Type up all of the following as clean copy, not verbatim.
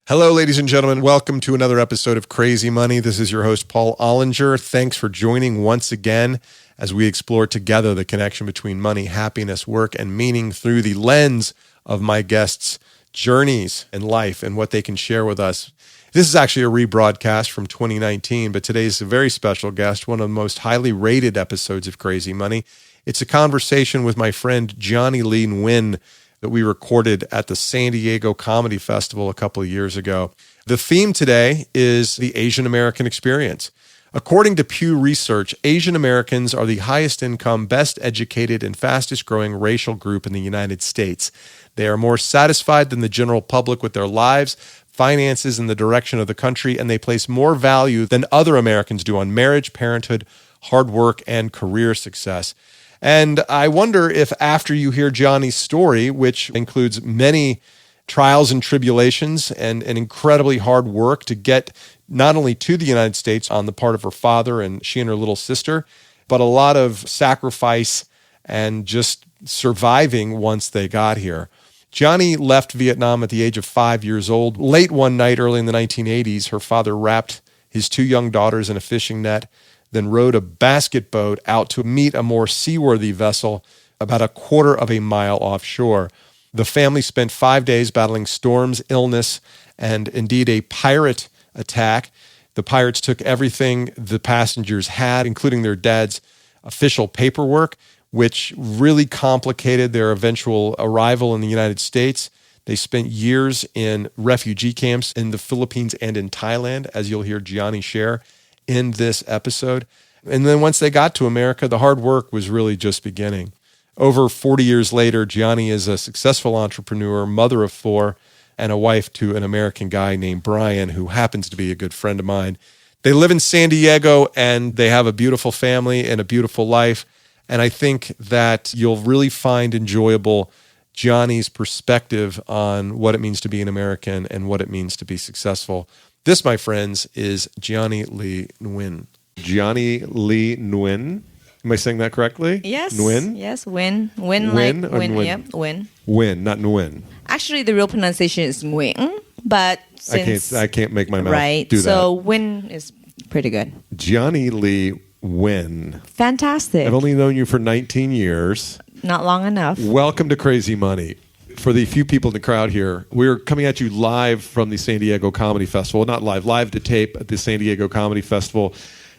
Hello, ladies and gentlemen. Welcome to another episode of Crazy Money. This is your host, Paul Ollinger. Thanks for joining once again as we explore together the connection between money, happiness, work, and meaning through the lens of my guests' journeys in life and what they can share with us. This is actually a rebroadcast from 2019, but today's a very special guest, one of the most highly rated episodes of Crazy Money. It's a conversation with my friend Gianni Le Nguyen that we recorded at the San Diego Comedy Festival a couple of years ago. The theme today is the Asian American experience. According to Pew Research, Asian Americans are the highest income, best educated, and fastest growing racial group in the United States. They are more satisfied than the general public with their lives, finances, and the direction of the country, and they place more value than other Americans do on marriage, parenthood, hard work, and career success. And I wonder if after you hear Gianni's story, which includes many trials and tribulations and incredibly hard work to get not only to the United States on the part of her father and she and her little sister, but a lot of sacrifice and just surviving once they got here. Gianni left Vietnam at the age of 5 years old. Late one night, early in the 1980s, her father wrapped his two young daughters in a fishing net, then rowed a basket boat out to meet a more seaworthy vessel about a quarter of a mile offshore. The family spent 5 days battling storms, illness, and indeed a pirate attack. The pirates took everything the passengers had, including their dad's official paperwork, which really complicated their eventual arrival in the United States. They spent years in refugee camps in the Philippines and in Thailand, as you'll hear Gianni share in this episode. And then once they got to America, the hard work was really just beginning. Over 40 years later, Gianni is a successful entrepreneur, mother of four, and a wife to an American guy named Brian, who happens to be a good friend of mine. They live in San Diego, and they have a beautiful family and a beautiful life. And I think that you'll really find enjoyable Gianni's perspective on what it means to be an American and what it means to be successful. This, my friends, is Gianni Le Nguyen. Gianni Le Nguyen. Am I saying that correctly? Yes. Nguyen? Yes, Nguyen. Nguyen, Nguyen like or Nguyen. Nguyen? Yep, Nguyen. Nguyen, not Nguyen. Actually, the real pronunciation is Nguyen, but since... I can't make my mouth right, do that. so Nguyen is pretty good. Gianni Le Nguyen. Fantastic. I've only known you for 19 years. Not long enough. Welcome to Crazy Money. For the few people in the crowd here, we're coming at you live from the San Diego Comedy Festival. Not live to tape at the San Diego Comedy Festival.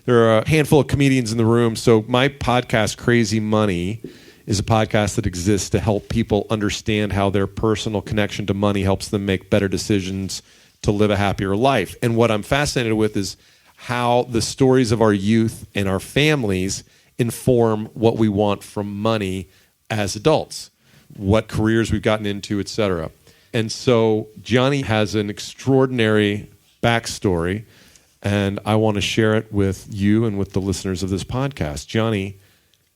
There are a handful of comedians in the room. So my podcast, Crazy Money, is a podcast that exists to help people understand how their personal connection to money helps them make better decisions to live a happier life. And what I'm fascinated with is how the stories of our youth and our families inform what we want from money as adults, what careers we've gotten into, etc. And so Gianni has an extraordinary backstory, and I want to share it with you and with the listeners of this podcast. Gianni.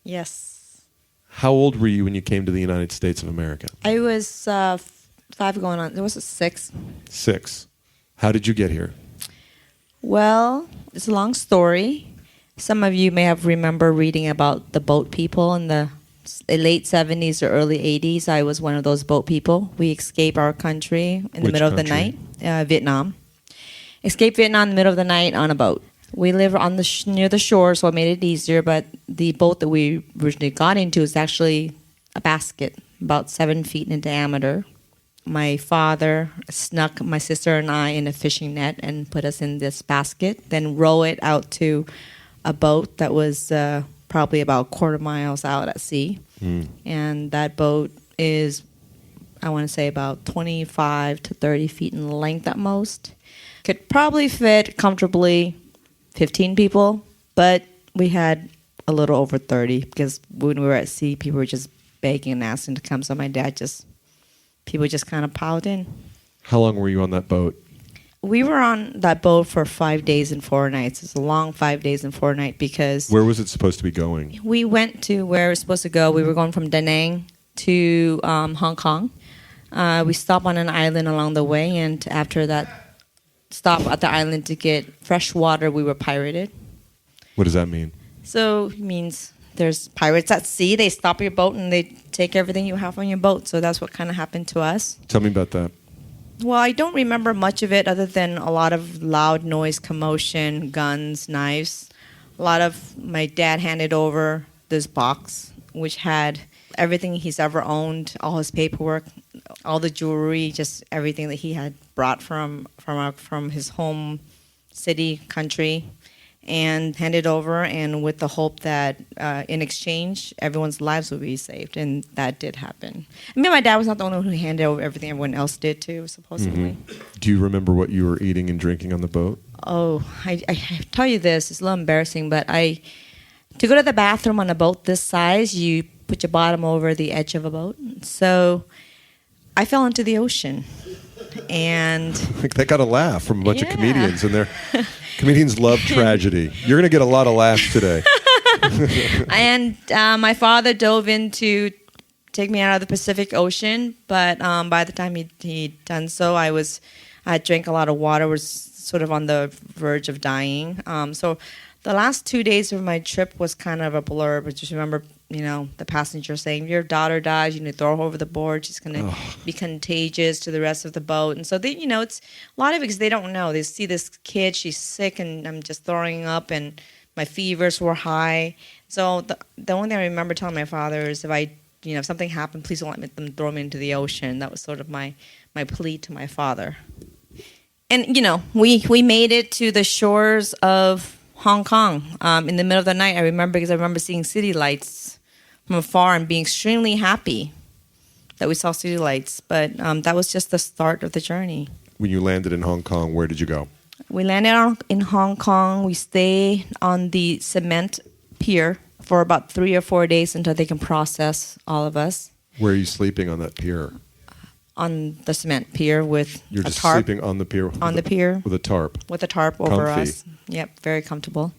Yes. How old were you when you came to the United States of America? I was 5 going on. There was a 6. 6. How did you get here? Well, it's a long story. Some of you may have remember reading about the boat people in the late 70s or early 80s. I was one of those boat people. We escaped our country in the middle of the night, Vietnam. Escaped Vietnam in the middle of the night on a boat. We live on the near the shore, so it made it easier, but the boat that we originally got into is actually a basket, about 7 feet in diameter. My father snuck my sister and I in a fishing net and put us in this basket, then row it out to a boat that was probably about a quarter miles out at sea. And that boat is, I want to say, about 25 to 30 feet in length at most. Could probably fit comfortably 15 people, but we had a little over 30 because when we were at sea, people were just begging and asking to come. So my dad people just kind of piled in. How long were you on that boat? We were on that boat for 5 days and 4 nights. It's a long 5 days and 4 nights because... Where was it supposed to be going? We went to where it was supposed to go. We were going from Da Nang to Hong Kong. We stopped on an island along the way, and after that stop at the island to get fresh water, we were pirated. What does that mean? So it means there's pirates at sea. They stop your boat and they take everything you have on your boat. So that's what kind of happened to us. Tell me about that. Well, I don't remember much of it other than a lot of loud noise, commotion, guns, knives. A lot of my dad handed over this box, which had everything he's ever owned, all his paperwork, all the jewelry, just everything that he had brought from his home city, country, and handed over, and with the hope that in exchange, everyone's lives would be saved. And that did happen. I mean, my dad was not the only one who handed over everything. Everyone else did too, supposedly. Mm-hmm. Do you remember what you were eating and drinking on the boat? Oh, I tell you this, it's a little embarrassing, but to go to the bathroom on a boat this size, you put your bottom over the edge of a boat. So I fell into the ocean. And they got a laugh from a bunch of comedians, and comedians love tragedy. You're going to get a lot of laughs today. And my father dove in to take me out of the Pacific Ocean, but by the time he'd done so, I drank a lot of water, was sort of on the verge of dying. So the last 2 days of my trip was kind of a blur, but just remember, the passenger saying, your daughter dies, you need to throw her over the board. She's going to be contagious to the rest of the boat. And so, it's a lot of it because they don't know. They see this kid, she's sick, and I'm just throwing up, and my fevers were high. So the only thing I remember telling my father is if something happened, please don't let them throw me into the ocean. That was sort of my plea to my father. And, we made it to the shores of Hong Kong in the middle of the night. I remember seeing city lights from afar and being extremely happy that we saw city lights. But that was just the start of the journey. When you landed in Hong Kong, where did you go? We landed in Hong Kong. We stayed on the cement pier for about 3 or 4 days until they can process all of us. Where are you sleeping on that pier? On the cement pier with a tarp. You're just sleeping on the pier? On the pier. With a tarp? With a tarp over Comfy. us. Yep, very comfortable.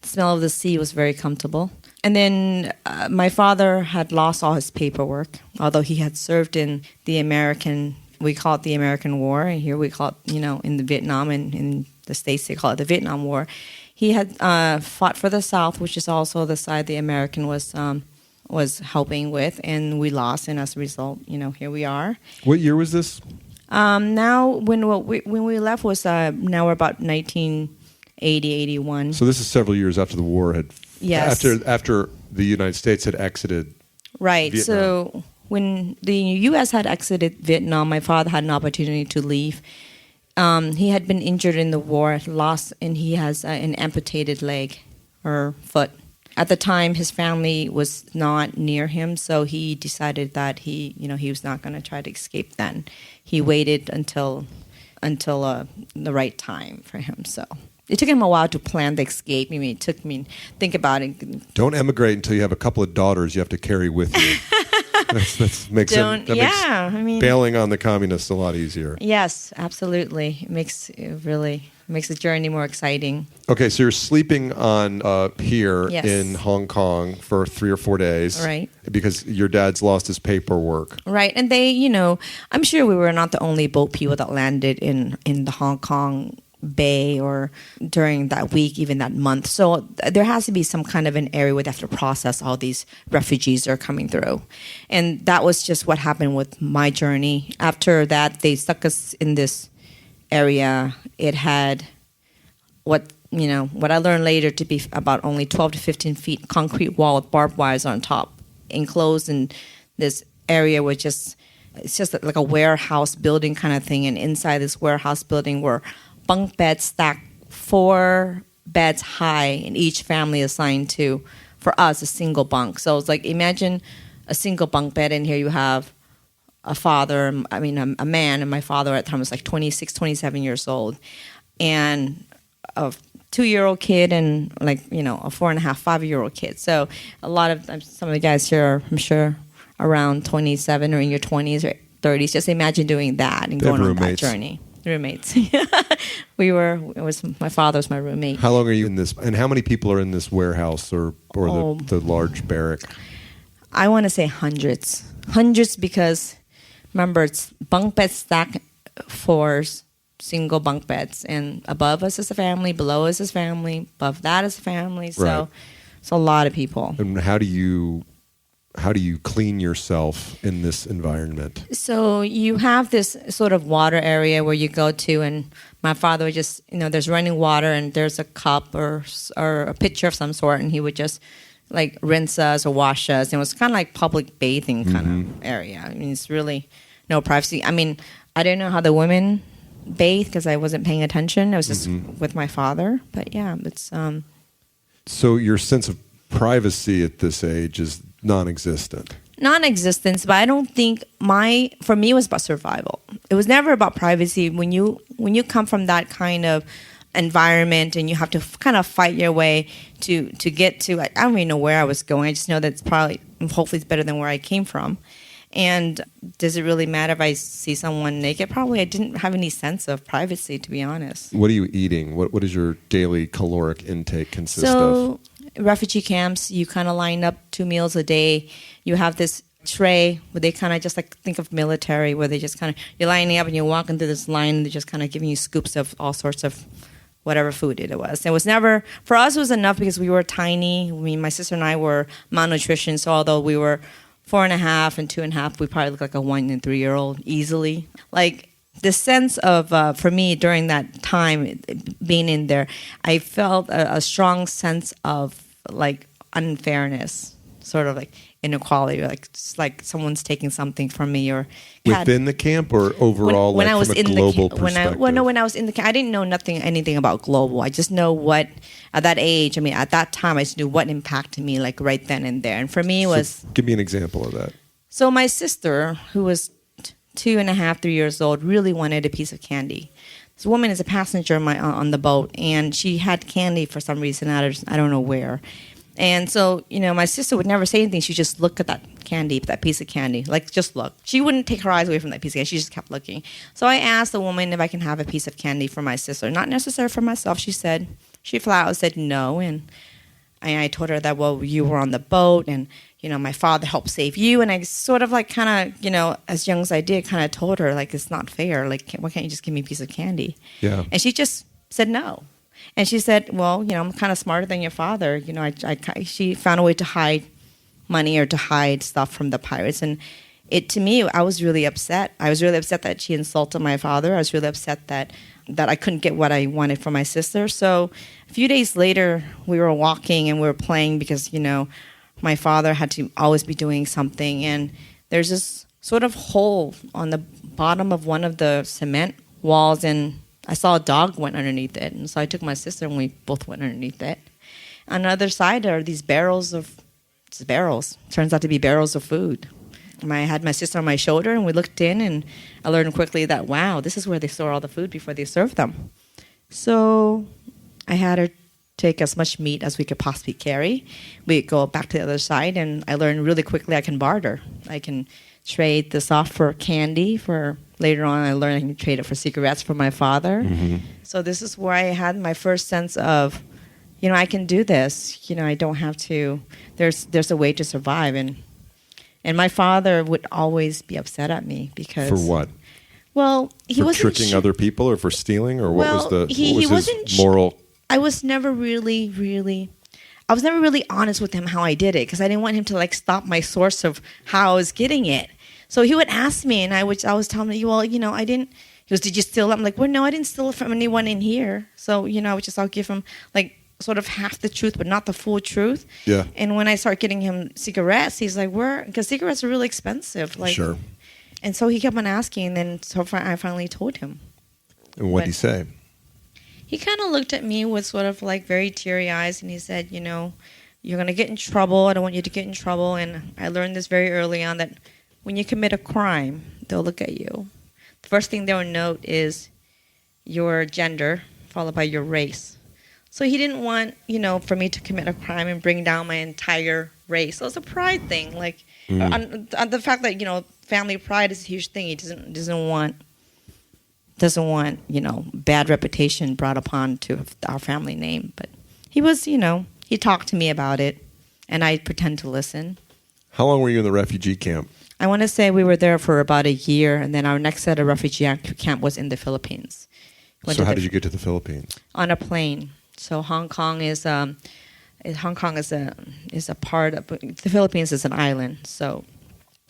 The smell of the sea was very comfortable. And then my father had lost all his paperwork, although he had served in we call it the American War, and here we call it, in the Vietnam, and in the States they call it the Vietnam War. He had fought for the South, which is also the side the American was helping with, and we lost, and as a result, here we are. What year was this? Now, when we left was now we're about 1980, 81. So this is several years after the war had. Yes. After the United States had exited. Right. Vietnam. So when the U.S. had exited Vietnam, my father had an opportunity to leave. He had been injured in the war, and he has an amputated leg or foot. At the time, his family was not near him, so he decided that he was not going to try to escape then. He waited until the right time for him, so. It took him a while to plan the escape. I mean, think about it. Don't emigrate until you have a couple of daughters you have to carry with you. that makes bailing on the communists a lot easier. Yes, absolutely. It makes the journey more exciting. Okay, so you're sleeping on a pier in Hong Kong for 3 or 4 days. Right. Because your dad's lost his paperwork. Right. And they, I'm sure we were not the only boat people that landed in the Hong Kong Bay or during that week, even that month. So there has to be some kind of an area where they have to process all these refugees that are coming through. And that was just what happened with my journey. After that, they stuck us in this area. It had what I learned later to be about only 12 to 15 feet concrete wall with barbed wires on top, enclosed in this area which it's just like a warehouse building kind of thing. And inside this warehouse building were bunk beds stacked 4 beds high, and each family assigned to, for us, a single bunk. So it's like, imagine a single bunk bed, and here you have a man, and my father at the time was like 26, 27 years old, and a 2-year-old kid, and a 4.5, 5-year-old kid. So some of the guys here are, I'm sure, around 27 or in your 20s or 30s. Just imagine doing that and going on that journey. Roommates. My father was my roommate. How long are you in this, and how many people are in this warehouse or the large barrack? I want to say hundreds because remember, it's bunk beds stacked 4 single bunk beds, and above us is a family, below us is family, above that is a family. So right. It's a lot of people. And how do you how do you clean yourself in this environment? So you have this sort of water area where you go to, and my father would just, there's running water and there's a cup or a pitcher of some sort, and he would just like rinse us or wash us. And it was kind of like public bathing kind of area. I mean, it's really no privacy. I mean, I didn't know how the women bathe because I wasn't paying attention. I was just with my father. But yeah, it's... So your sense of privacy at this age is non-existent. Non-existence, but I don't think for me it was about survival. It was never about privacy. When you come from that kind of environment and you have to kind of fight your way to get to, I don't even know where I was going. I just know that it's probably, hopefully it's better than where I came from. And does it really matter if I see someone naked? Probably. I didn't have any sense of privacy, to be honest. What are you eating? What is your daily caloric intake consist of? So refugee camps, you kind of line up 2 meals a day. You have this tray where they kind of just like think of military, where they just kind of, you're lining up and you're walking through this line and they're just kind of giving you scoops of all sorts of whatever food it was. It was never, for us it was enough because we were tiny. I mean, my sister and I were malnutrition, so although we were 4.5 and 2.5, we probably looked like a 1 and 3-year-old easily. Like the sense of, for me during that time being in there, I felt a strong sense of like unfairness, sort of like inequality, like it's like someone's taking something from me. Or within the camp or overall, when I was from a in global the perspective? when I was in the camp, I didn't know anything about global. I just know what at that age. I mean, at that time, I just knew what impacted me, like right then and there. And for me, was give me an example of that. So my sister, who was 2.5, 3 years old, really wanted a piece of candy. This woman is a passenger on the boat, and she had candy for some reason. I don't know where. And so, my sister would never say anything. She'd just look at that candy, that piece of candy, like just look. She wouldn't take her eyes away from that piece of candy. She just kept looking. So I asked the woman if I can have a piece of candy for my sister. Not necessarily for myself. She flat out said no. And I told her that, well, you were on the boat and, my father helped save you. And I sort of like kind of, as young as I did, kind of told her, like, it's not fair. Like, why can't you just give me a piece of candy? Yeah. And she just said no. And she said, well, I'm kind of smarter than your father. She found a way to hide money or to hide stuff from the pirates. And to me, I was really upset. I was really upset that she insulted my father. I was really upset that I couldn't get what I wanted for my sister. So a few days later, we were walking and we were playing because, my father had to always be doing something. And there's this sort of hole on the bottom of one of the cement walls, and I saw a dog went underneath it. And so I took my sister and we both went underneath it. On the other side are these barrels. Turns out to be barrels of food. I had my sister on my shoulder and we looked in, and I learned quickly that, wow, this is where they store all the food before they serve them. So I had her take as much meat as we could possibly carry. We go back to the other side, and I learned really quickly I can barter. I can trade this off for candy. For later on, I learned I can trade it for cigarettes for my father. Mm-hmm. So this is where I had my first sense of, I can do this. I don't have to. There's a way to survive. And my father would always be upset at me because for what? Well, he wasn't tricking other people, or for stealing, or what was his moral? I was never really honest with him how I did it, because I didn't want him to like stop my source of how I was getting it. So he would ask me, and I was telling him, well, I didn't. He goes, did you steal it? I'm like, well, no, I didn't steal it from anyone in here. So I'll give him like sort of half the truth, but not the full truth. Yeah. And when I start getting him cigarettes, he's like, because cigarettes are really expensive. Like, sure. And so he kept on asking, and then I finally told him. And what did he say? He kind of looked at me with sort of like very teary eyes, and he said, you're going to get in trouble. I don't want you to get in trouble. And I learned this very early on, that when you commit a crime, they'll look at you. The first thing they'll note is your gender, followed by your race. So he didn't want, for me to commit a crime and bring down my entire race. So it's a pride thing. Like, on the fact that, family pride is a huge thing. He doesn't want bad reputation brought upon to our family name. But he was, he talked to me about it, and I pretend to listen. How long were you in the refugee camp? I want to say we were there for about a year, and then our next set of refugee camp was in the Philippines. So how did you get to the Philippines? On a plane. So Hong Kong is Hong Kong is a part of the Philippines is an island. So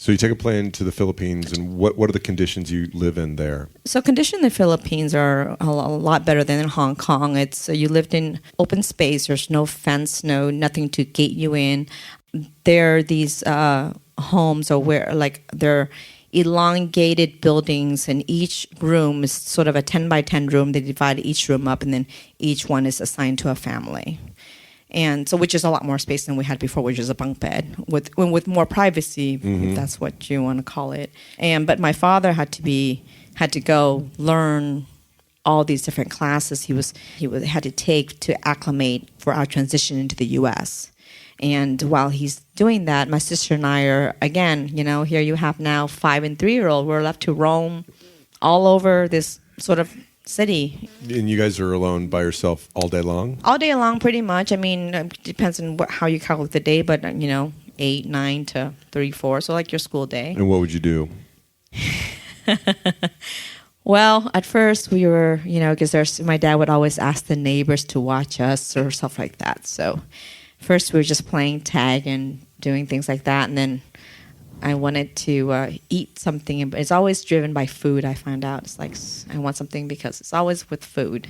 you take a plane to the Philippines, and what are the conditions you live in there? So conditions in the Philippines are a lot better than in Hong Kong. It's you lived in open space. There's no fence, nothing to gate you in. There are these homes or where like they're elongated buildings, and each room is sort of a 10 by 10 room. They divide each room up, and then each one is assigned to a family. And so, which is a lot more space than we had before, which is a bunk bed with more privacy, if that's what you want to call it. But my father had to go learn all these different classes he had to take to acclimate for our transition into the U.S. And while he's doing that, my sister and I are, again, here you have now 5 and 3-year-old. We're left to roam all over this sort of city. And you guys are alone by yourself all day long? All day long, pretty much. I mean, it depends on how you calculate the day, but, 8, 9 to 3, 4. So like your school day. And what would you do? Well, at first we were, because my dad would always ask the neighbors to watch us or stuff like that. So first we were just playing tag and doing things like that. And then I wanted to eat something. It's always driven by food, I find out. It's like I want something because it's always with food.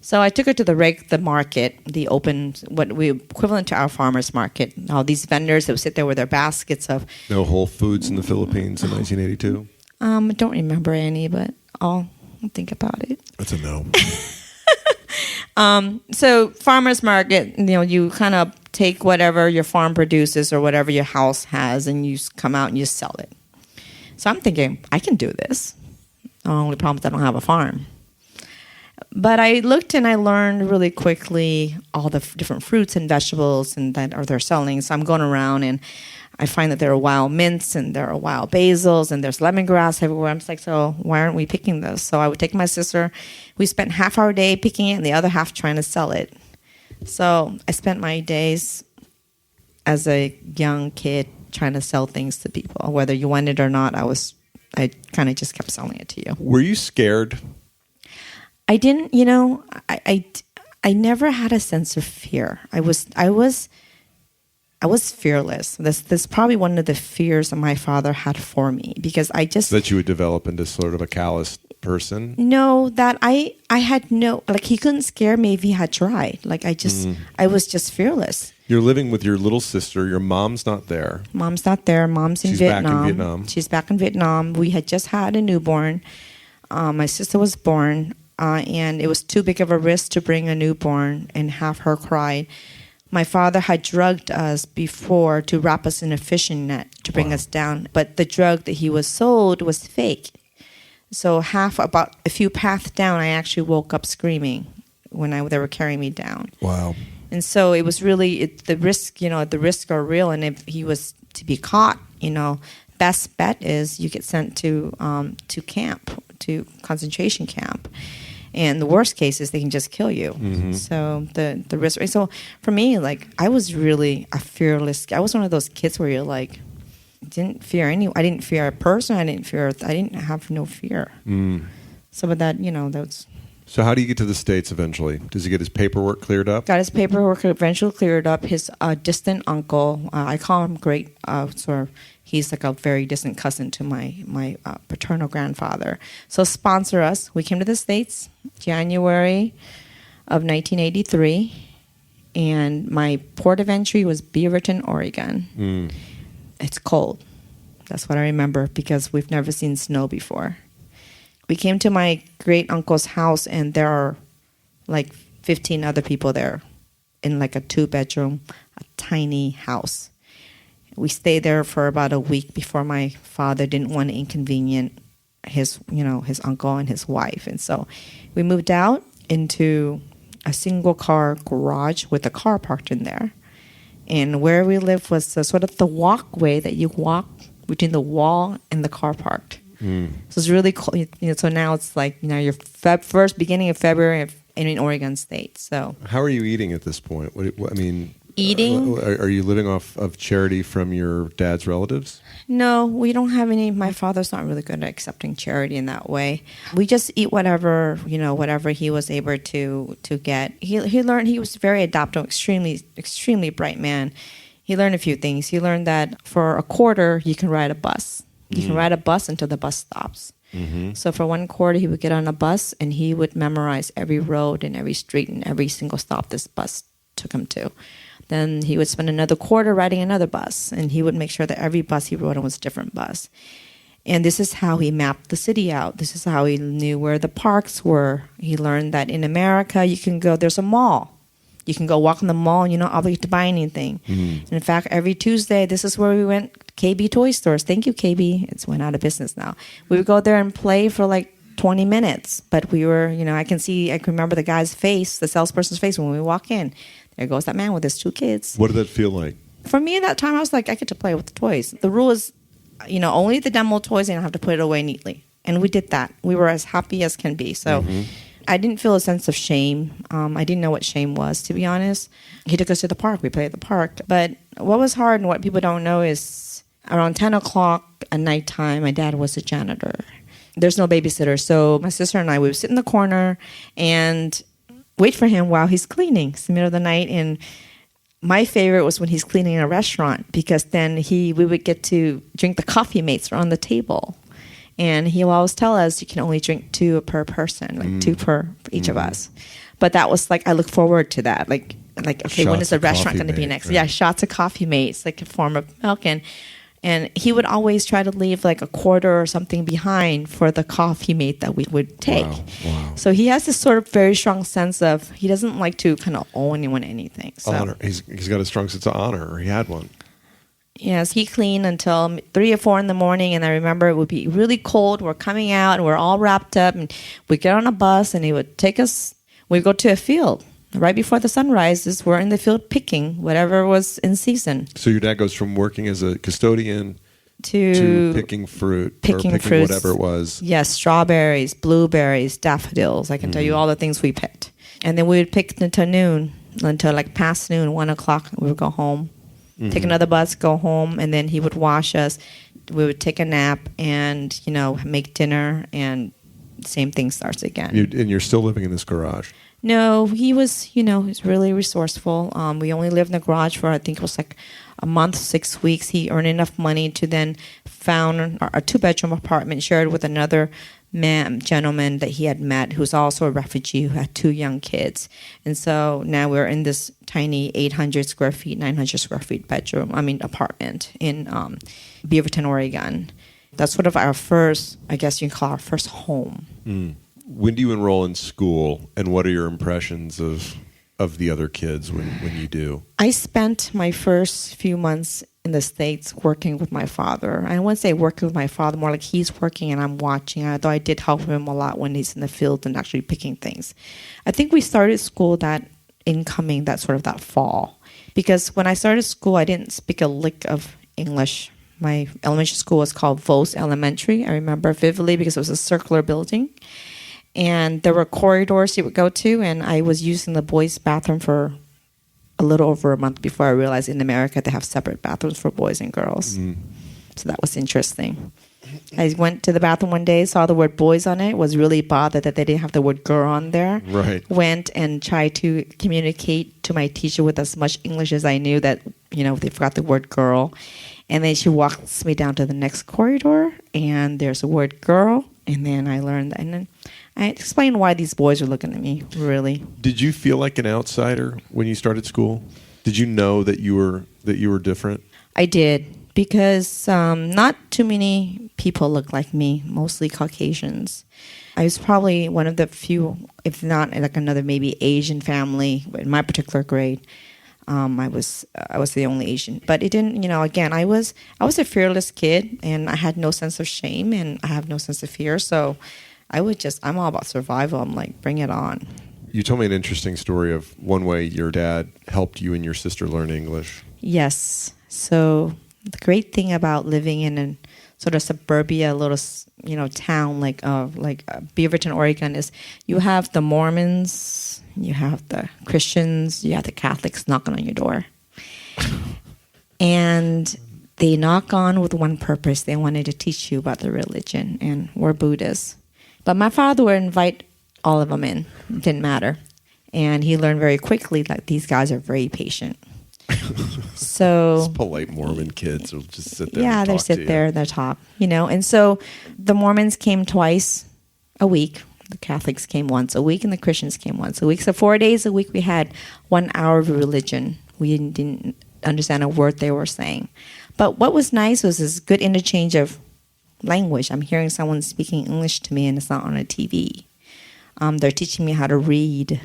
So I took her to the market, the open, what we equivalent to our farmers market. All these vendors that would sit there with their baskets of... No Whole Foods in the Philippines in 1982? I don't remember any, but I'll think about it. That's a no. So farmers market, you kind of take whatever your farm produces or whatever your house has, and you come out and you sell it. So I'm thinking, I can do this. The only problem is I don't have a farm. But I looked and I learned really quickly all the different fruits and vegetables and that they're selling. So I'm going around and I find that there are wild mints and there are wild basils and there's lemongrass everywhere. I'm just like, so why aren't we picking this? So I would take my sister. We spent half our day picking it and the other half trying to sell it. So I spent my days as a young kid trying to sell things to people. Whether you wanted it or not, I kind of just kept selling it to you. Were you scared? I didn't, I never had a sense of fear. I was fearless. This probably one of the fears that my father had for me because I just... That you would develop into sort of a callous person? No, that I had no... Like, he couldn't scare me if he had tried. Like, I was just fearless. You're living with your little sister. Your mom's not there. Mom's not there. Mom's in Vietnam. She's back in Vietnam. She's back in Vietnam. We had just had a newborn. My sister was born, and it was too big of a risk to bring a newborn and have her cry. My father had drugged us before to wrap us in a fishing net to bring us down. But the drug that he was sold was fake. So about a few paths down, I actually woke up screaming when they were carrying me down. Wow. And so it was really, the risks are real. And if he was to be caught, best bet is you get sent to concentration camp. And the worst case is they can just kill you. Mm-hmm. So the risk. So for me, like, I was really a fearless. I was one of those kids where you're like, didn't fear I didn't fear a person. I didn't have no fear. Mm. So with that, that's. So how do you get to the States eventually? Does he get his paperwork cleared up? Got his paperwork eventually cleared up. His distant uncle, I call him great, he's like a very distant cousin to my paternal grandfather. So sponsor us. We came to the States January of 1983, and my port of entry was Beaverton, Oregon. Mm. It's cold. That's what I remember because we've never seen snow before. We came to my great uncle's house, and there are like 15 other people there in like a 2-bedroom, a tiny house. We stayed there for about a week before my father didn't want to inconvenience his uncle and his wife. And so we moved out into a single car garage with a car parked in there. And where we lived was sort of the walkway that you walk between the wall and the car parked. Mm. So it's really cool. So now it's like, your first beginning of February in Oregon State. So how are you eating at this point? Eating? Are you living off of charity from your dad's relatives? No, we don't have any. My father's not really good at accepting charity in that way. We just eat whatever, whatever he was able to get. He learned, he was very adaptable, extremely bright man. He learned a few things. He learned that for a quarter, you can ride a bus. You can ride a bus until the bus stops. Mm-hmm. So for 1 quarter, he would get on a bus and he would memorize every road and every street and every single stop this bus took him to. Then he would spend another quarter riding another bus, and he would make sure that every bus he rode on was a different bus. And this is how he mapped the city out. This is how he knew where the parks were. He learned that in America, you can go, there's a mall. You can go walk in the mall and you're not obligated to buy anything. And in fact, every Tuesday, this is where we went, KB Toy Stores. Thank you, KB. It's went out of business now. We would go there and play for like 20 minutes. But we were, I can remember the guy's face, the salesperson's face when we walk in. There goes that man with his 2 kids. What did that feel like? For me at that time, I was like, I get to play with the toys. The rule is, only the demo toys, and I have to put it away neatly. And we did that. We were as happy as can be. So I didn't feel a sense of shame. I didn't know what shame was, to be honest. He took us to the park. We played at the park. But what was hard and what people don't know is around 10 o'clock at nighttime, my dad was a janitor. There's no babysitter. So my sister and I, we would sit in the corner and wait for him while he's cleaning. It's the middle of the night. And my favorite was when he's cleaning in a restaurant, because then we would get to drink the coffee mates on the table. And he will always tell us you can only drink 2 per person, like 2 per each of us. But that was like, I look forward to that. Like okay, shots when is the restaurant going to be next? Right? Yeah, shots of coffee mates, like a form of milk. And he would always try to leave like a quarter or something behind for the coffee mate that we would take. Wow. So he has this sort of very strong sense of, he doesn't like to kind of owe anyone anything. So. Honor. He's got a strong sense of honor, or he had one. Yes, he cleaned until 3 or 4 in the morning, and I remember it would be really cold. We're coming out, and we're all wrapped up, and we get on a bus, and he would take us. We'd go to a field. Right before the sun rises, we're in the field picking whatever was in season. So your dad goes from working as a custodian to picking fruit, picking or picking fruits, whatever it was. Yes, strawberries, blueberries, daffodils. I can tell you all the things we picked. And then we would pick until noon, until like past noon, 1 o'clock. We would go home, take another bus, go home, and then he would wash us. We would take a nap and, make dinner, and same thing starts again. And you're still living in this garage? No, he was, he's really resourceful. We only lived in the garage for, I think it was like a month, 6 weeks. He earned enough money to then found a 2-bedroom apartment shared with another gentleman that he had met, who's also a refugee, who had 2 young kids. And so now we're in this tiny 800 square feet, 900 square feet apartment in Beaverton, Oregon. That's sort of our first, I guess you can call our first home. When do you enroll in school, and what are your impressions of the other kids when you do? I spent my first few months in the States working with my father. I wouldn't say working with my father, more like he's working and I'm watching, although I did help him a lot when he's in the field and actually picking things. I think we started school that fall. Because when I started school, I didn't speak a lick of English. My elementary school was called Vos Elementary. I remember vividly because it was a circular building. And there were corridors you would go to, and I was using the boys' bathroom for a little over a month before I realized in America they have separate bathrooms for boys and girls. So that was interesting. I went to the bathroom one day, saw the word boys on it, was really bothered that they didn't have the word girl on there. Right. Went and tried to communicate to my teacher with as much English as I knew that, they forgot the word girl. And then she walks me down to the next corridor, and there's a word girl, and then I learned that. And then I explained why these boys were looking at me, really. Did you feel like an outsider when you started school? Did you know that you were different? I did, because not too many people look like me, mostly Caucasians. I was probably one of the few, if not like another maybe Asian family in my particular grade. I was the only Asian, but it didn't. Again, I was a fearless kid, and I had no sense of shame, and I have no sense of fear. So, I'm all about survival. I'm like, bring it on. You told me an interesting story of one way your dad helped you and your sister learn English. Yes. So the great thing about living in a sort of suburbia, little town like Beaverton, Oregon, is you have the Mormons. You have the Christians, you have the Catholics knocking on your door. And they knock on with one purpose. They wanted to teach you about the religion, and we're Buddhists. But my father would invite all of them in. It didn't matter. And he learned very quickly that these guys are very patient. So These polite Mormon kids will just sit there. yeah, and they talk to sit you. there, they talk, And so the Mormons came twice a week. The Catholics came once a week, and the Christians came once a week. So 4 days a week, we had 1 hour of religion. We didn't understand a word they were saying. But what was nice was this good interchange of language. I'm hearing someone speaking English to me, and it's not on a TV. They're teaching me how to read.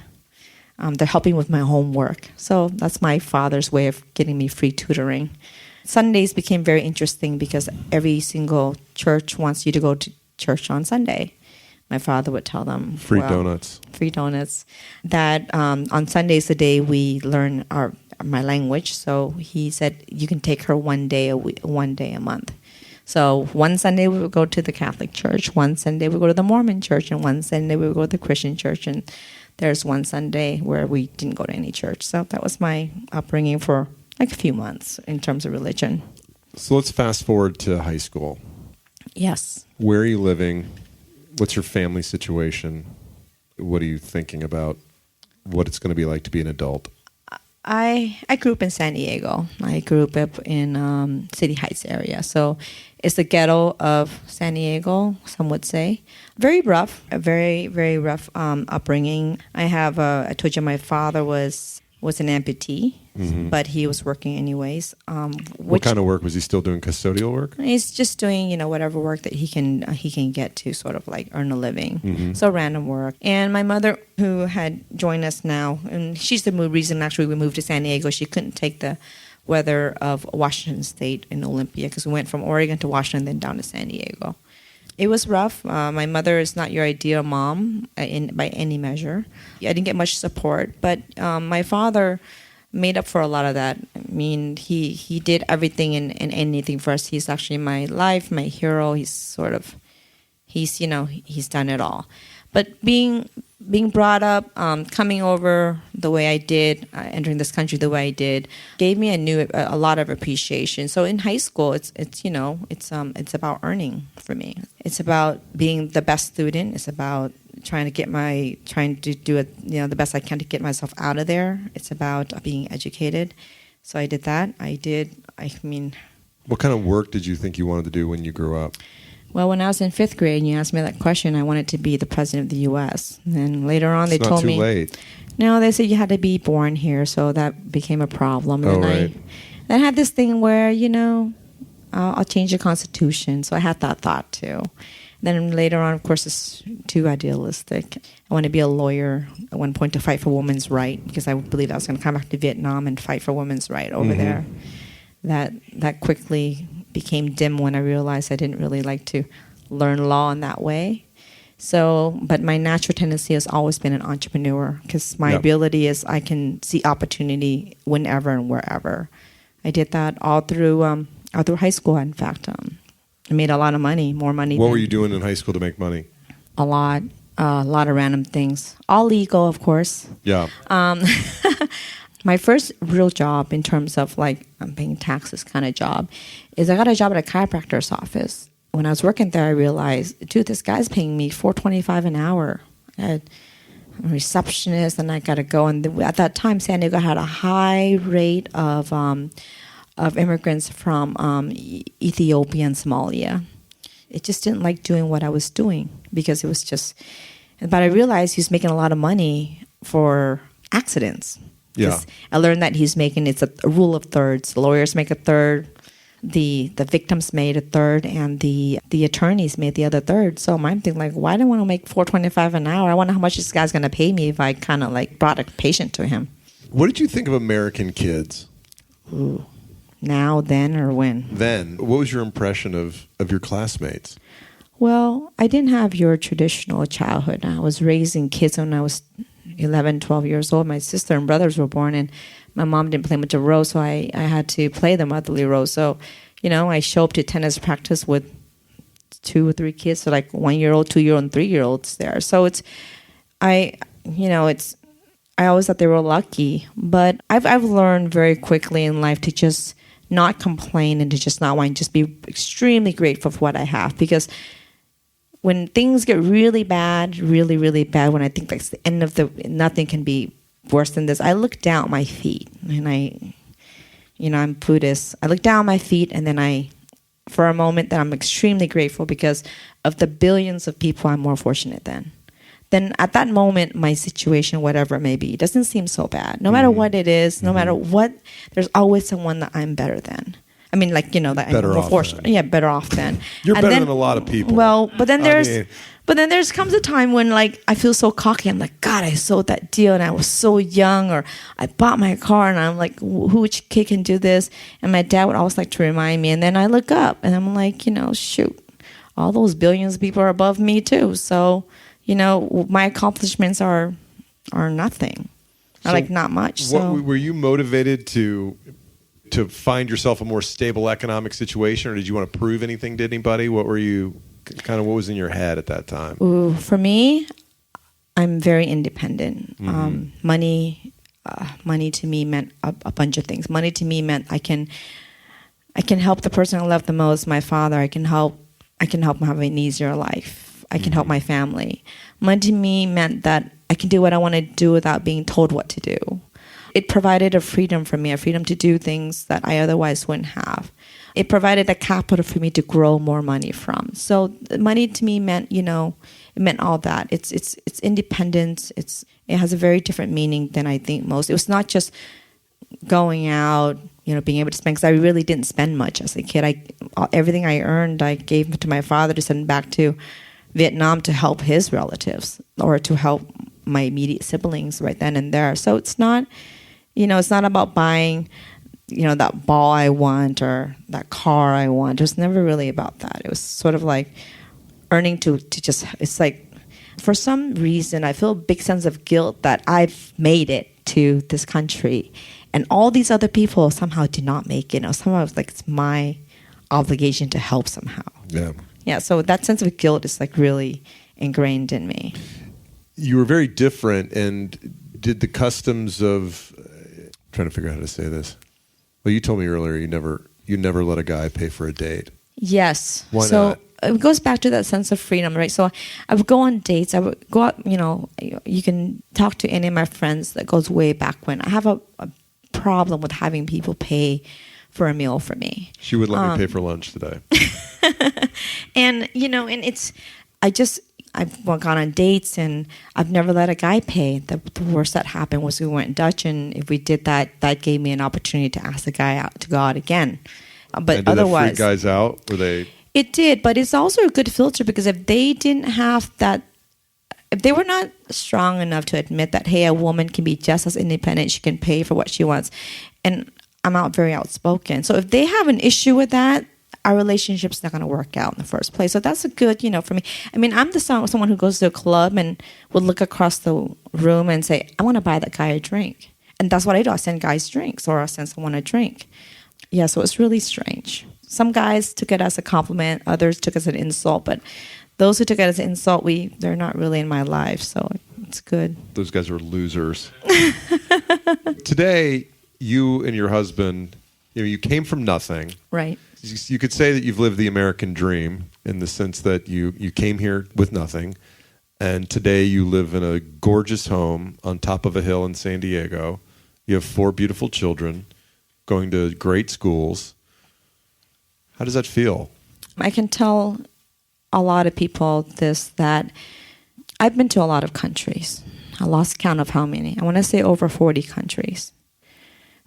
They're helping with my homework. So that's my father's way of getting me free tutoring. Sundays became very interesting because every single church wants you to go to church on Sunday. My father would tell them, Free donuts. Free donuts. That on Sundays the day we learn my language. So he said you can take her 1 day a week, 1 day a month. So one Sunday we would go to the Catholic church, one Sunday we would go to the Mormon church, and one Sunday we would go to the Christian church. And there's one Sunday where we didn't go to any church. So that was my upbringing for like a few months in terms of religion. So let's fast forward to high school. Yes. Where are you living? What's your family situation? What are you thinking about what it's going to be like to be an adult? I grew up in San Diego. I grew up in City Heights area. So it's the ghetto of San Diego, some would say. Very rough, a very, very rough upbringing. I told you my father was an amputee, but he was working anyways. What kind of work? Was he still doing custodial work? He's just doing, whatever work that he can get to sort of like earn a living. So random work. And my mother, who had joined us now, and she's the reason actually we moved to San Diego. She couldn't take the weather of Washington State in Olympia because we went from Oregon to Washington, then down to San Diego. It was rough. My mother is not your ideal mom by any measure. I didn't get much support, but my father made up for a lot of that. I mean, he did everything and anything for us. He's actually my life, my hero. He's done it all. But being brought up, coming over the way I did, entering this country the way I did, gave me a lot of appreciation. So in high school, it's about earning for me. It's about being the best student. It's about trying to do it, the best I can to get myself out of there. It's about being educated. So I did that. What kind of work did you think you wanted to do when you grew up? Well, when I was in 5th grade and you asked me that question, I wanted to be the president of the U.S. And then later on, they told me... It's not too late. No, they said you had to be born here, so that became a problem. And right. I had this thing where, I'll change the Constitution. So I had that thought, too. Then later on, of course, it's too idealistic. I want to be a lawyer at one point to fight for women's rights because I believed I was going to come back to Vietnam and fight for women's rights over there. That quickly became dim when I realized I didn't really like to learn law in that way. So, but my natural tendency has always been an entrepreneur because my ability is I can see opportunity whenever and wherever. I did that all through high school. In fact, I made a lot of money, more money. What were you doing in high school to make money? A lot of random things, all legal, of course. Yeah. My first real job in terms of like paying taxes kind of job is I got a job at a chiropractor's office. When I was working there, I realized, dude, this guy's paying me $4.25 an hour. I'm a receptionist, and I got to go. And at that time, San Diego had a high rate of immigrants from Ethiopia and Somalia. It just didn't like doing what I was doing because it was just... But I realized he was making a lot of money for accidents. Yeah. I learned that it's a rule of thirds. The lawyers make a third, the victims made a third, and the attorneys made the other third. So I'm thinking, like, why do I want to make $4.25 an hour? I wonder how much this guy's going to pay me if I kind of like brought a patient to him. What did you think of American kids? Ooh. Now, then, or when? Then. What was your impression of your classmates? Well, I didn't have your traditional childhood. I was raising kids when I was 11, 12 years old. My sister and brothers were born, and my mom didn't play much of a role, so I had to play the motherly role. So, I show up to tennis practice with 2 or 3 kids, so like 1-year-old, 2-year-old, and 3-year-olds there. So I always thought they were lucky, but I've learned very quickly in life to just not complain and to just not whine, just be extremely grateful for what I have. Because when things get really bad, really, really bad, when I think like it's the end of nothing can be worse than this, I look down at my feet. And I'm Buddhist. I look down at my feet and then for a moment, that I'm extremely grateful because of the billions of people I'm more fortunate than. Then at that moment, my situation, whatever it may be, doesn't seem so bad. No matter what it is, no matter what, there's always someone that I'm better than. I mean, like, that I'm more fortunate. Yeah, better off than. You're better than a lot of people. Well, but then there's comes a time when, like, I feel so cocky. I'm like, God, I sold that deal and I was so young, or I bought my car and I'm like, which kid can do this? And my dad would always like to remind me. And then I look up and I'm like, shoot, all those billions of people are above me too. So, my accomplishments are nothing. Are like not much. So were you motivated to find yourself a more stable economic situation, or did you want to prove anything to anybody? What was in your head at that time? Ooh, for me, I'm very independent. Money to me meant a bunch of things. Money to me meant I can help the person I love the most, my father. I can help him have an easier life. I can help my family. Money to me meant that I can do what I want to do without being told what to do. It provided a freedom for me, a freedom to do things that I otherwise wouldn't have. It provided a capital for me to grow more money from. So money to me meant, it meant all that. It's independence. It has a very different meaning than I think most. It was not just going out, being able to spend, because I really didn't spend much as a kid. Everything I earned, I gave to my father to send back to Vietnam to help his relatives or to help my immediate siblings right then and there. So it's not, it's not about buying, that ball I want or that car I want. It was never really about that. It was sort of like earning to just, it's like, for some reason, I feel a big sense of guilt that I've made it to this country and all these other people somehow did not make it. Somehow it's like it's my obligation to help somehow. Yeah. Yeah, so that sense of guilt is like really ingrained in me. You were very different, and did the customs of trying to figure out how to say this. Well, you told me earlier you never let a guy pay for a date. Yes. Why so not? It goes back to that sense of freedom, right? So I would go on dates. I would go out, you can talk to any of my friends that goes way back when. I have a problem with having people pay for a meal for me. She would let me pay for lunch today. And, I've gone on dates and I've never let a guy pay. The worst that happened was we went Dutch, and if we did that, that gave me an opportunity to ask the guy out to go out again. But and did otherwise, that freak guys out? Were they? It did, but it's also a good filter, because if they didn't have that, if they were not strong enough to admit that, hey, a woman can be just as independent, she can pay for what she wants, and I'm very outspoken. So if they have an issue with that, our relationship's not going to work out in the first place. So that's a good, for me. I mean, I'm someone who goes to a club and would look across the room and say, I want to buy that guy a drink. And that's what I do. I send guys drinks, or I send someone a drink. Yeah, so it's really strange. Some guys took it as a compliment. Others took it as an insult. But those who took it as an insult, they're not really in my life. So it's good. Those guys are losers. Today, you and your husband, you came from nothing. Right. You could say that you've lived the American dream in the sense that you came here with nothing, and today you live in a gorgeous home on top of a hill in San Diego. You have 4 beautiful children going to great schools. How does that feel? I can tell a lot of people that I've been to a lot of countries. I lost count of how many. I want to say over 40 countries.